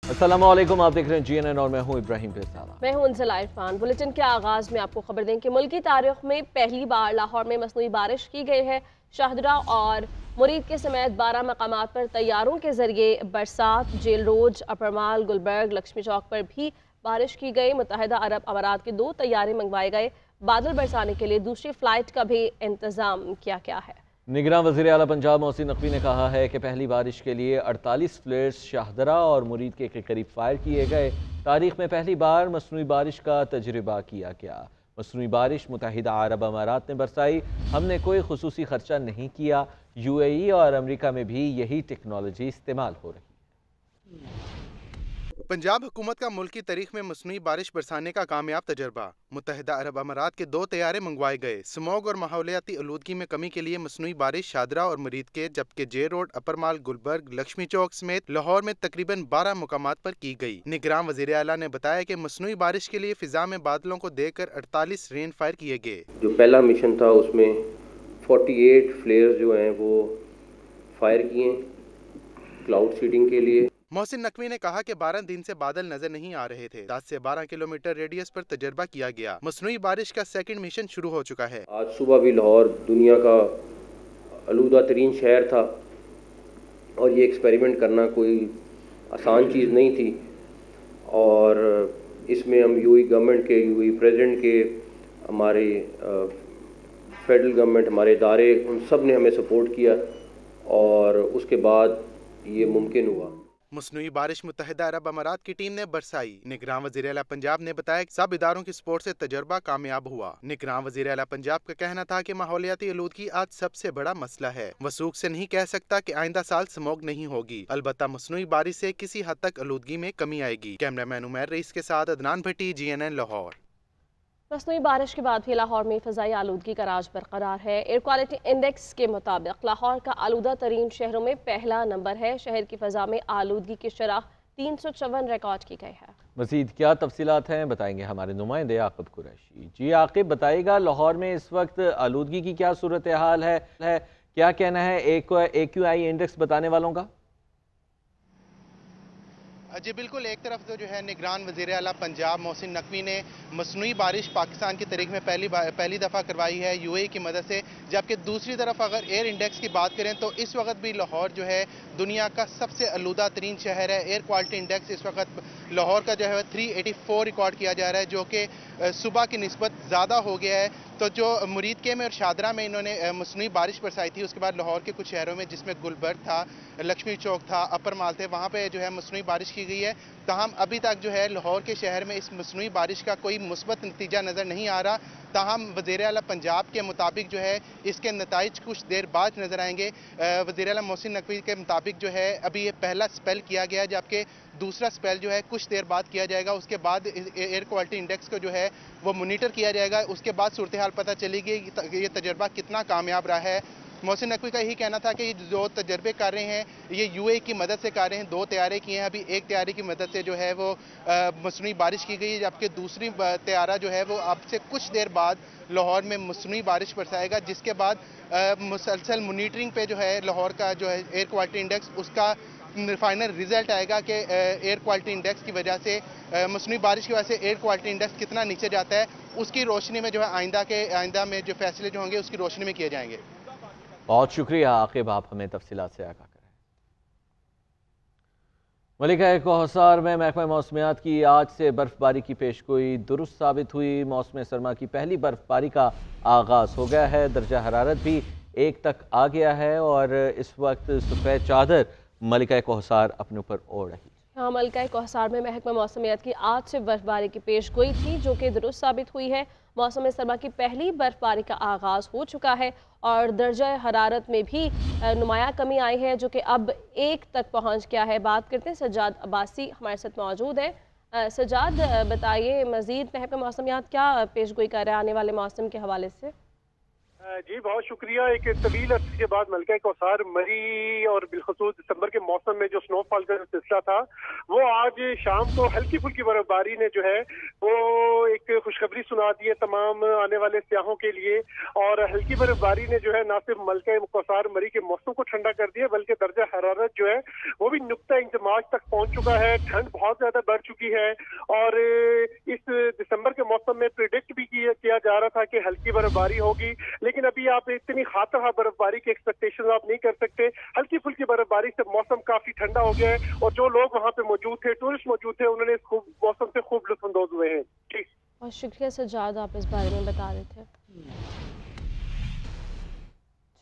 अस्सलाम वालेकुम, आप देख रहे हैं GNN और मैं हूं इब्राहिम पेसारा। मैं हूं उनसे इरफान। बुलेटिन के आगाज में आपको खबर दें कि मुल्की तारीख में पहली बार लाहौर में मसनूई बारिश की गई है। शाहदरा और मुरीद के समेत 12 मकामात पर तैयारों के जरिए बरसात, जेल रोड, अपर माल, गुलबर्ग, लक्ष्मी चौक पर भी बारिश की गई। मुत्तहिदा अरब अमारात के 2 तैयारे मंगवाए गए। बादल बरसाने के लिए दूसरी फ्लाइट का भी इंतजाम किया गया है। निगरान वज़ीर आला पंजाब मोहसिन नकवी ने कहा है कि पहली बारिश के लिए 48 फ्लेयर्स शाहदरा और मुरीद के करीब फायर किए गए। तारीख में पहली बार मसनूई बारिश का तजुर्बा किया गया। मसनूई बारिश मुत्तहिदा अरब अमारात ने बरसाई। हमने कोई खुसूसी खर्चा नहीं किया। UAE और अमेरिका में भी यही टेक्नोलॉजी इस्तेमाल हो रही है। पंजाब हुकूमत का मुल्की तारीख में मसनूई बारिश बरसाने का कामयाब तजर्बा। मुत्तहिदा अरब अमारात के 2 तैयारे मंगवाए गए। स्मॉग और माहौलियाती आलूदगी में कमी के लिए मसनूई बारिश शाहदरा और मुरीद के, जबकि जे रोड, अपर माल, गुलबर्ग, लक्ष्मी चौक समेत लाहौर में तकरीबन 12 मुकामात पर की गई। निगरान वज़ीर आला ने बताया कि मसनूई बारिश के लिए फिजा में बादलों को देकर 48 रेन फायर किए गए। जो पहला मिशन था उसमें 48 फ्लेयर्स जो हैं वो फायर किए क्लाउड सीडिंग के लिए। मोहसिन नकवी ने कहा कि 12 दिन से बादल नजर नहीं आ रहे थे। 10 से 12 किलोमीटर रेडियस पर तजर्बा किया गया। मसनूई बारिश का सेकंड मिशन शुरू हो चुका है। आज सुबह भी लाहौर दुनिया का आलूदा तरीन शहर था और ये एक्सपेरिमेंट करना कोई आसान चीज़ नहीं थी, और इसमें हम UAE गवर्नमेंट के, UAE प्रेसिडेंट के, हमारे फेडरल गवर्नमेंट, हमारे इदारे, उन सब ने हमें सपोर्ट किया और उसके बाद ये मुमकिन हुआ। मसनूई बारिश मुत्तहिदा अरब अमारात की टीम ने बरसाई। निगरान वज़ीर आला पंजाब ने बताया कि सब इदारों की सपोर्ट से तजर्बा कामयाब हुआ। निगरान वज़ीर आला पंजाब का कहना था कि माहौलियाती आलूदगी आज सबसे बड़ा मसला है। वसूख से नहीं कह सकता कि आइंदा साल स्मॉग नहीं होगी, अलबत्ता मसनूई बारिश से किसी हद तक आलूदगी में कमी आएगी। कैमरामैन उमैर रईस के साथ अदनान भट्टी, GNN लाहौर। मसनूई बारिश के बाद भी लाहौर में फ़ज़ाई आलूदगी का राज बरकरार है। एयर क्वालिटी इंडेक्स के मुताबिक लाहौर का आलूदा तरीन शहरों में पहला नंबर है। शहर की फ़ज़ा में आलूदगी की शरह 354 रिकॉर्ड की गई है। मज़ीद क्या तफसीलात हैं बताएंगे हमारे नुमाइंदे आकिब कुरैशी। जी आकिब, बताइएगा लाहौर में इस वक्त आलूदगी की क्या सूरत हाल है, क्या कहना है AQI इंडेक्स बताने वालों का? जी बिल्कुल, एक तरफ तो जो है निगरान वज़ीर आला पंजाब मोहसिन नकवी ने मसनूई बारिश पाकिस्तान की तारीख में पहली दफ़ा करवाई है UAE की मदद से, जबकि दूसरी तरफ अगर एयर इंडेक्स की बात करें तो इस वक्त भी लाहौर जो है दुनिया का सबसे आलूदा तरीन शहर है। एयर क्वालिटी इंडेक्स इस वक्त लाहौर का जो है 384 रिकॉर्ड किया जा रहा है, जो कि सुबह की निस्बत ज़्यादा हो गया है। तो जो मुरीद के में और शाहदरा में इन्होंने मसनूई बारिश बरसाई थी, उसके बाद लाहौर के कुछ शहरों में जिसमें गुलबर्ग था, लक्ष्मी चौक था, अपर माल थे, वहाँ पे जो है मसनूई बारिश की गई है। ताहम अभी तक जो है लाहौर के शहर में इस मसनूई बारिश का कोई मुस्बत नतीजा नज़र नहीं आ रहा। ताहम वज़ीर आला पंजाब के मुताबिक जो है इसके नताइज कुछ देर बाद नज़र आएंगे। वज़ीर आला मोहसिन नकवी के मुताबिक जो है अभी ये पहला स्पेल किया गया है, जबकि दूसरा स्पेल जो है कुछ देर बाद किया जाएगा। उसके बाद एयर क्वालिटी इंडेक्स को जो है वो मोनीटर किया जाएगा। उसके बाद सूरत हाल पता चलेगी कि ये तजर्बा कितना कामयाब रहा है। मोहसिन नकवी का यही कहना था कि जो तजर्बे कर रहे हैं ये UAE की मदद से कर रहे हैं। 2 तैयारे किए हैं, अभी एक तैयारे की मदद से जो है वो मसनूई बारिश की गई है, जबकि दूसरी तैयारा जो है वो अब से कुछ देर बाद लाहौर में मसनूई बारिश बरसाएगा, जिसके बाद मुसलसल मोनीटरिंग पे जो है लाहौर का जो है एयर क्वालिटी इंडेक्स, उसका फाइनल रिजल्ट आएगा कि एयर क्वालिटी इंडेक्स की वजह से, मसनूई बारिश की वजह से एयर क्वालिटी इंडेक्स कितना नीचे जाता है। उसकी रोशनी में जो है आइंदा में जो फैसले जो होंगे उसकी रोशनी में किए जाएंगे। बहुत शुक्रिया आकिब, आप हमें तफसीलात से आगाह करें। मलिका कोहसार में महकमा मौसमियात की आज से बर्फबारी की पेशगोई दुरुस्त साबित हुई। मौसम सरमा की पहली बर्फबारी का आगाज हो गया है। दर्जा हरारत भी 1 तक आ गया है और इस वक्त सफ़ेद चादर मलिका कोहसार अपने ऊपर ओढ़ रही है। हाँ, मलिका कोहसार में महकमा मौसमियात की आज से बर्फबारी की पेशगोई थी, जो कि दुरुस्त साबित हुई है। मौसम सरमा की पहली बर्फबारी का आगाज़ हो चुका है और दर्जा हरारत में भी नुमाया कमी आई है, जो कि अब 1 तक पहुंच गया है। बात करते हैं सज्जाद अब्बासी हमारे साथ मौजूद है। सज्जाद, बताइए मज़ीद महकमा मौसमियात क्या पेशगोई कर रहा है आने वाले मौसम के हवाले से? जी बहुत शुक्रिया। एक तवील अरसे के बाद मलका कौसार मरी और बिलखसूस दिसंबर के मौसम में जो स्नोफॉल का सिलसिला था वो आज शाम को हल्की फुल्की बर्फबारी ने जो है वो एक खुशखबरी सुना दी है तमाम आने वाले सयाहों के लिए। और हल्की बर्फबारी ने जो है ना सिर्फ मलका कौसार मरी के मौसम को ठंडा कर दिया बल्कि दर्जा हरारत जो है वो भी नुक्ता इंतमाज तक पहुंच चुका है। ठंड बहुत ज्यादा बढ़ चुकी है और इस दिसंबर के मौसम में प्रिडिक्ट भी किया जा रहा था कि हल्की बर्फबारी होगी, लेकिन अभी आप इतनी खातरहा बर्फबारी की एक्सपेक्टेशन आप नहीं कर सकते। हल्की फुल्की बर्फबारी से मौसम काफी ठंडा हो गया है और जो लोग वहाँ पे मौजूद थे, टूरिस्ट मौजूद थे, उन्होंने इस मौसम से खूब लुत्फानंदोज हुए हैं। ठीक, और शुक्रिया सज्जाद, आप इस बारे में बता रहे थे।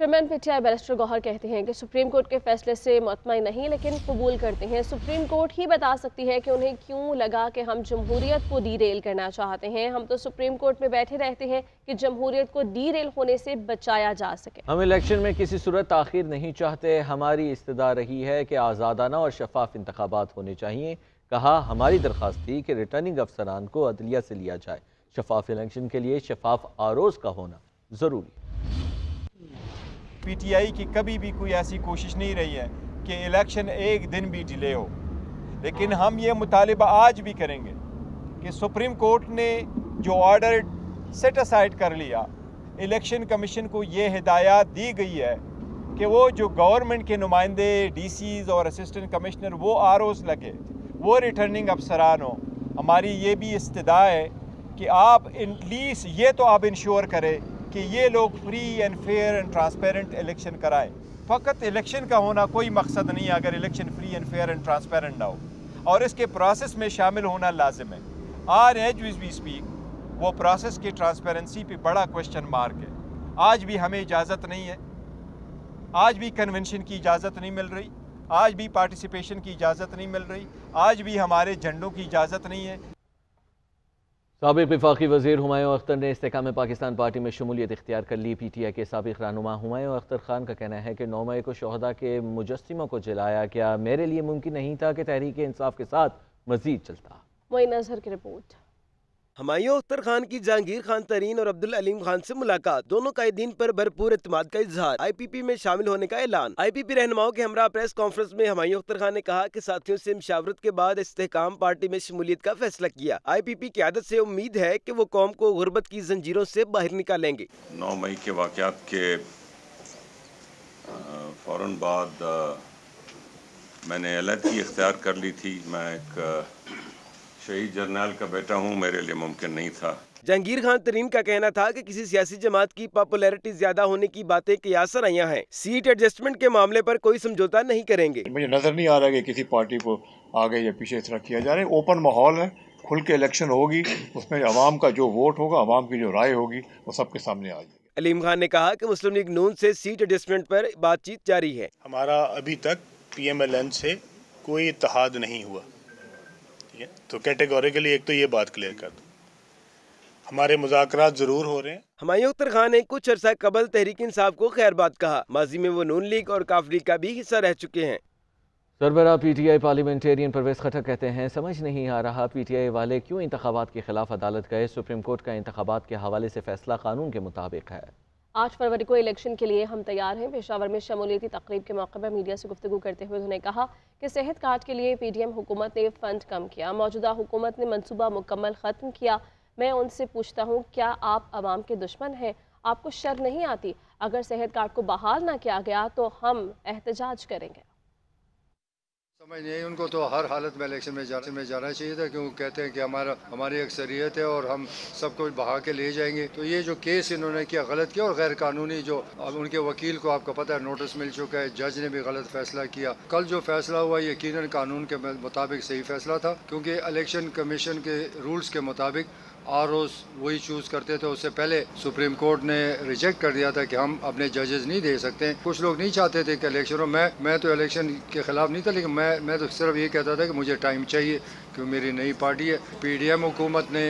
चेयरमैन पीटीआई बैरिस्टर गौहर कहते हैं कि सुप्रीम कोर्ट के फैसले से मुतमईन नहीं लेकिन कबूल करते हैं। सुप्रीम कोर्ट ही बता सकती है कि उन्हें क्यों लगा कि हम जमहूरियत को डीरेल करना चाहते हैं। हम तो सुप्रीम कोर्ट में बैठे रहते हैं कि जमहूरियत को डीरेल होने से बचाया जा सके। हम इलेक्शन में किसी सूरत ताख़ीर नहीं चाहते। हमारी इस्तदा रही है कि आज़ादाना और शफाफ इंतखाबात होने चाहिए। कहा, हमारी दरख्वास्त थी कि रिटर्निंग अफसरान को अदलिया से लिया जाए। शफाफ इलेक्शन के लिए शफाफ आरोज़ का होना ज़रूरी। पीटीआई की कभी भी कोई ऐसी कोशिश नहीं रही है कि इलेक्शन एक दिन भी डिले हो, लेकिन हम ये मुतालिबा आज भी करेंगे कि सुप्रीम कोर्ट ने जो ऑर्डर सेट असाइड कर लिया, इलेक्शन कमीशन को ये हिदायत दी गई है कि वो जो गवर्नमेंट के नुमाइंदे डीसीज और असिस्टेंट कमिश्नर वो आरओज़ लगे, वो रिटर्निंग अफसरान हो। हमारी ये भी इस्तदा है कि आप एटलीस्ट ये तो आप इंश्योर करें कि ये लोग free and fair and transparent election कराएं। फ़कत इलेक्शन का होना कोई मकसद नहीं है अगर election free and fair and transparent ना हो, और इसके प्रोसेस में शामिल होना लाजिम है। आज एज वी स्पीक वो प्रोसेस की ट्रांसपेरेंसी पे बड़ा क्वेश्चन मार्क है। आज भी हमें इजाज़त नहीं है, आज भी कन्वेंशन की इजाज़त नहीं मिल रही, आज भी पार्टिसिपेशन की इजाज़त नहीं मिल रही, आज भी हमारे झंडों की इजाज़त नहीं है। साबिक़ वफाकी वज़ीर हुमायूं अख्तर ने इस्तेकाम पाकिस्तान पार्टी में शमूलियत इख्तियार कर ली। पीटीआई के साबिक़ रहनुमा हुमायूं अख्तर खान का कहना है कि 9 मई को शोहदा के मुजस्सिमों को जलाया गया। मेरे लिए मुमकिन नहीं था कि तहरीक इंसाफ के साथ मज़ीद चलता। मोइन अजहर की रिपोर्ट। हुमायूं अख्तर खान की जहांगीर खान तरीन और अब्दुल अलीम खान से मुलाकात, दोनों कायदीन पर भरपूर इत्मीनान का इजहार, आईपीपी में शामिल होने का ऐलान। आईपीपी रहनुमाओं के हमरा प्रेस कॉन्फ्रेंस में हुमायूं अख्तर खान ने कहा कि साथियों से मुशावरत के बाद इस्तेहकाम पार्टी में शमूलियत का फैसला किया। आईपीपी की आदत से उम्मीद है कि वो कौम को गुर्बत की जंजीरों से बाहर निकालेंगे। 9 मई के वाक़यात के फौरन बाद मैंने अलहदगी इख्तियार कर ली थी। मैं एक शहीद जर्नल का बेटा हूँ, मेरे लिए मुमकिन नहीं था। जहांगीर खान तरीन का कहना था कि किसी सियासी जमात की पॉपुलैरिटी ज्यादा होने की बातें कियासर आई हैं। सीट एडजस्टमेंट के मामले पर कोई समझौता नहीं करेंगे। मुझे नजर नहीं आ रहा कि किसी पार्टी को आगे या पीछे इस तरह किया जा रहा है। ओपन माहौल है, खुल के इलेक्शन होगी, उसमें अवाम का जो वोट होगा, अवाम की जो राय होगी, वो सबके सामने आ जाएगी। अलीम खान ने कहा कि मुस्लिम लीग नून से सीट एडजस्टमेंट पर बातचीत जारी है। हमारा अभी तक PMLN से कोई इत्तेहाद नहीं हुआ, ठीक है, तो कैटेगोरिकली एक तो ये बात क्लियर कर दो, हमारे मुज़ाकरात जरूर हो रहे हैं। हुमायूं अख्तर खान ने कुछ अरसा कबल तहरीक इंसाफ को खैर बात कहा। माजी में वो नून लीग और काफ लीग का भी हिस्सा रह चुके हैं। सरबराह पीटीआई पार्लियामेंटेरियन परवेज खट्टर कहते हैं, समझ नहीं आ रहा पीटीआई वाले क्यों इंतखाबात के खिलाफ अदालत गए। सुप्रीम कोर्ट का इंतखाबात के हवाले से फैसला कानून के मुताबिक है। 8 फरवरी को इलेक्शन के लिए हम तैयार हैं। पेशावर में शमूलियती तकरीब के मौके पर मीडिया से गुफ्तगू करते हुए उन्होंने कहा कि सेहत कार्ड के लिए PDM हुकूमत ने फंड कम किया, मौजूदा हुकूमत ने मनसूबा मुकम्मल ख़त्म किया। मैं उनसे पूछता हूँ, क्या आप आवाम के दुश्मन हैं? आपको शर्म नहीं आती? अगर सेहत कार्ड को बहाल ना किया गया तो हम एहतजाज करेंगे। समझ नहीं, उनको तो हर हालत में इलेक्शन में जाना चाहिए था, क्योंकि कहते हैं कि हमारी अक्सरियत है और हम सब कुछ बहा के ले जाएंगे। तो ये जो केस इन्होंने किया गलत किया और गैर कानूनी, जो अब उनके वकील को आपको पता है नोटिस मिल चुका है, जज ने भी गलत फैसला किया। कल जो फैसला हुआ यकीनन कानून के मुताबिक सही फैसला था, क्योंकि इलेक्शन कमीशन के रूल्स के मुताबिक ROs वही चूज़ करते थे। उससे पहले सुप्रीम कोर्ट ने रिजेक्ट कर दिया था कि हम अपने जजेस नहीं दे सकते। कुछ लोग नहीं चाहते थे कि इलेक्शन हो। मैं तो इलेक्शन के ख़िलाफ़ नहीं था, लेकिन मैं तो सिर्फ ये कहता था कि मुझे टाइम चाहिए, क्योंकि मेरी नई पार्टी है। PDM हुकूमत ने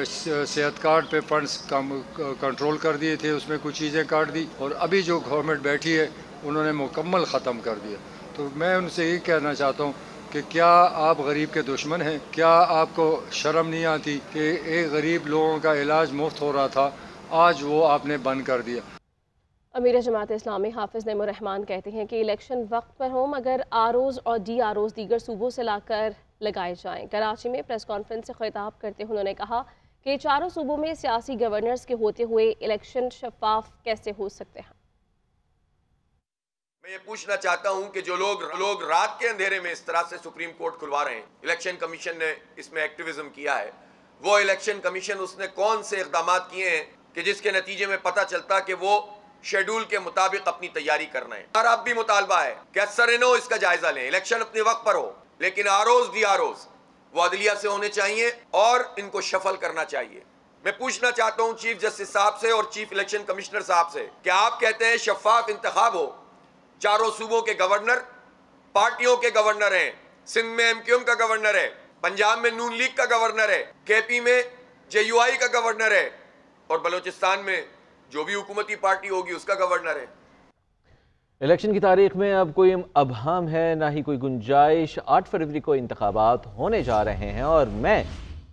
सेहत कार्ड पे फंड्स कंट्रोल कर दिए थे, उसमें कुछ चीज़ें काट दी, और अभी जो गवर्नमेंट बैठी है उन्होंने मुकम्मल ख़त्म कर दिया। तो मैं उनसे ये कहना चाहता हूँ कि क्या आप गरीब के दुश्मन हैं? क्या आपको शर्म नहीं आती कि एक गरीब लोगों का इलाज मुफ्त हो रहा था, आज वो आपने बंद कर दिया। अमीर जमात इस्लामी हाफिज नईमुर रहमान कहते हैं कि इलेक्शन वक्त पर हो मगर आरओज़ और DROs दीगर सूबों से लाकर लगाए जाएं। कराची में प्रेस कॉन्फ्रेंस से खिताब करते हुए उन्होंने कहा कि चारों सूबों में सियासी गवर्नर्स के होते हुए इलेक्शन शफाफ कैसे हो सकते हैं। मैं ये पूछना चाहता हूं कि जो लोग रात के अंधेरे में इस तरह से सुप्रीम कोर्ट खुलवा रहे हैं, इलेक्शन कमीशन ने इसमें एक्टिविज्म किया है, वो इलेक्शन कमीशन उसने कौन से इक़दाम किए हैं कि जिसके नतीजे में पता चलता कि वो शेड्यूल के मुताबिक अपनी तैयारी करना है। हमारा अब भी मुतालबा है कि असर-ए-नौ इसका जायजा लें, इलेक्शन अपने वक्त पर हो, लेकिन आरओज़ DROs वो अदलिया से होने चाहिए और इनको शफल करना चाहिए। मैं पूछना चाहता हूं चीफ जस्टिस साहब से और चीफ इलेक्शन कमिश्नर साहब से कि आप कहते हैं शफाफ इंतखाब हो, चारों सूबों के गवर्नर पार्टियों के गवर्नर हैं, सिंध में MQM का गवर्नर है, पंजाब में नून लीग का गवर्नर है, KP में JUI का गवर्नर है और बलूचिस्तान में जो भी हुकूमती पार्टी होगी उसका गवर्नर है। इलेक्शन की तारीख में अब कोई अबहम है ना ही कोई गुंजाइश। 8 फरवरी को इंतखाबात होने जा रहे हैं और मैं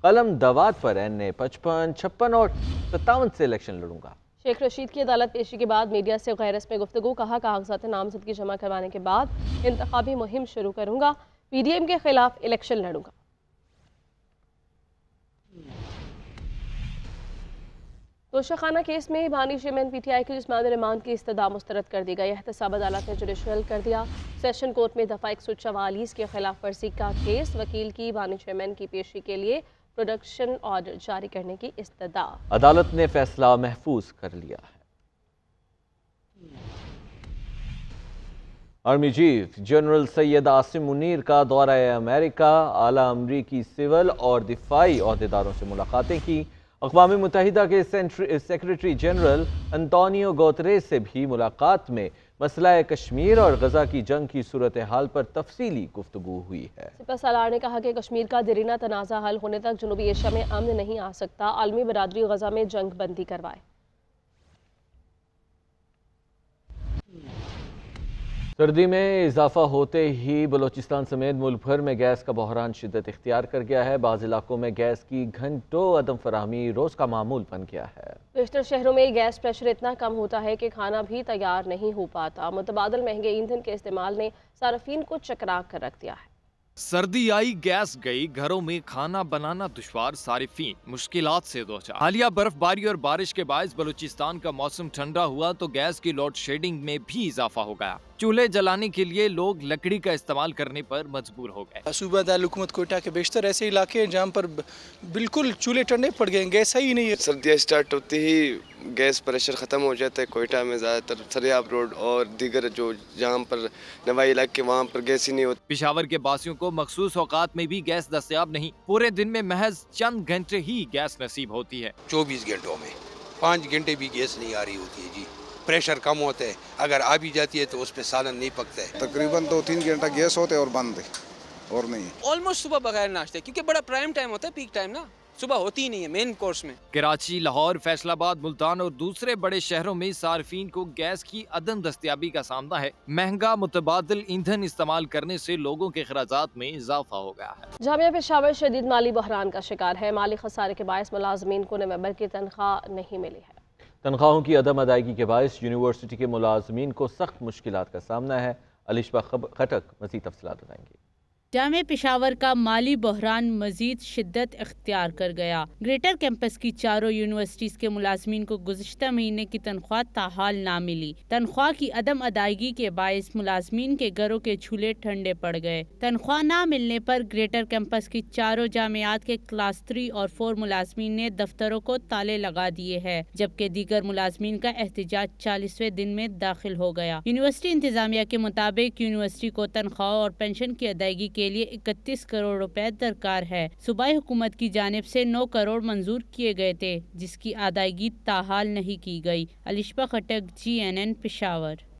कलम दवात पर NA 55, 56 और 57 से इलेक्शन लड़ूंगा। शेख रशीद की अदालत पेशी के बाद मीडिया से गैर रस्मी गुफ्तगू, कहा कागजात नामजदगी जमा करवाने के बाद इंतखाबी मुहिम शुरू करूंगा, PDM के खिलाफ इलेक्शन लड़ूंगा। तोशाखाना केस में बानी चेयरमैन PTI की जिस्मानी रिमांड की इस्तदा मुस्तरद कर दी गई। एहतसाब अदालत ने जुडिशल कर दिया। सेशन कोर्ट में दफ़ा 144 के खिलाफ वर्जी का केस, वकील की बानी चेयरमैन की पेशी के लिए प्रोडक्शन ऑर्डर जारी करने की इस्तदा। अदालत ने फैसला महफूज कर लिया है। Army chief general Syed Asim Munir का दौरा अमेरिका, आला अमरीकी सिविल और दिफाई अहदेदारों से मुलाकातें की। अक़वाम मुत्तहिदा के सेक्रेटरी जनरल अंतोनियो गुतेरेस से भी मुलाकात में मसला कश्मीर और गजा की जंग की सूरत हाल पर तफसीली गुफ्तगू हुई है। सिपहसालार ने कहा कि कश्मीर का देरीना तनाज़ा हल होने तक जनूबी एशिया में अमन नहीं आ सकता, आलमी बरादरी गजा में जंग बंदी करवाए। सर्दी में इजाफा होते ही बलूचिस्तान समेत मुल्क भर में गैस का बहरान शिद्दत इख्तियार कर गया है। बाज़ इलाकों में गैस की घंटों अदम फराहमी रोज़ का मामूल बन गया है। बेशतर शहरों में गैस प्रेशर इतना कम होता है कि खाना भी तैयार नहीं हो पाता। मुतबादल महंगे ईंधन के इस्तेमाल ने सार्फिन को चकरा कर रख दिया है। सर्दी आई, गैस गई, घरों में खाना बनाना दुश्वार, सारिफीन मुश्किलात से दो चार। हालिया बर्फबारी और बारिश के बायस बलूचिस्तान का मौसम ठंडा हुआ तो गैस की लोड शेडिंग में भी इजाफा हो गया। चूल्हे जलाने के लिए लोग लकड़ी का इस्तेमाल करने पर मजबूर हो गए। सूबा दारुल हुकूमत कोयटा के बेशतर ऐसे इलाके हैं जहाँ पर बिल्कुल चूल्हे ठंडे पड़ गए, गैस ही नहीं है। सर्दियाँ स्टार्ट होती ही गैस प्रेशर ख़त्म हो जाता है। कोयटा में ज़्यादातर सरियाब रोड और दीगर जो जहाँ पर नवाई इलाके वहाँ पर गैस ही नहीं होती। पेशावर के बासियों को मखसूस औकात में भी गैस दस्तयाब नहीं, पूरे दिन में महज चंद घंटे ही गैस नसीब होती है। 24 घंटों में 5 घंटे भी गैस नहीं आ रही होती है जी। प्रेशर कम होता है, अगर आ भी जाती है तो उस पर सालन नहीं पकता है। तकरीबन 2-3 घंटा गैस होते है और बंद है और नहीं। ऑलमोस्ट सुबह बगैर नाश्ते, क्योंकि बड़ा प्राइम टाइम होता है, पीक टाइम ना, सुबह होती ही नहीं है मेन कोर्स में। कराची, लाहौर, फैसलाबाद, मुल्तान और दूसरे बड़े शहरों में सार्फिन को गैस की अदम दस्तयाबी का सामना है। महंगा मुतबादिल ईंधन इस्तेमाल करने से लोगों के खर्चात में इजाफा हो गया है। जामिया पेशावर शदीद माली बहरान का शिकार है। माली खसारे के बायस मुलाजमीन को नवंबर की तनख्वाह नहीं मिली है। तनख्वाहों की अदम अदायगी के बायस यूनिवर्सिटी के मुलाजमीन को सख्त मुश्किलात का सामना है। अलिशबा खटक मज़ीद तफसीलात बताएंगी। जामिया पेशावर का माली बहरान मजीद शिद्दत इख्तियार कर गया। ग्रेटर कैंपस की चारों यूनिवर्सिटीज के मुलाजमीन को गुज़िश्ता महीने की तनख्वाह ताहाल ना मिली। तनख्वाह की अदम अदायगी के बायस मुलाजमीन के घरों के चूल्हे ठंडे पड़ गए। तनख्वाह ना मिलने पर ग्रेटर कैंपस की चारों जामियात के क्लास 3 और 4 मुलाजमीन ने दफ्तरों को ताले लगा दिए हैं, जबकि दीगर मुलाजमीन का एहतजाज 40वें दिन में दाखिल हो गया। यूनिवर्सिटी इंतजामिया के मुताबिक यूनिवर्सिटी को तनख्वाह और पेंशन की अदायगी के लिए 31 करोड़ रुपए दरकार है। सूबाई हुकूमत की जानिब से 9 करोड़ मंजूर किए गए थे, जिसकी अदायगी ताहाल नहीं की गई। अलिशबा खटक, GNN पेशावर।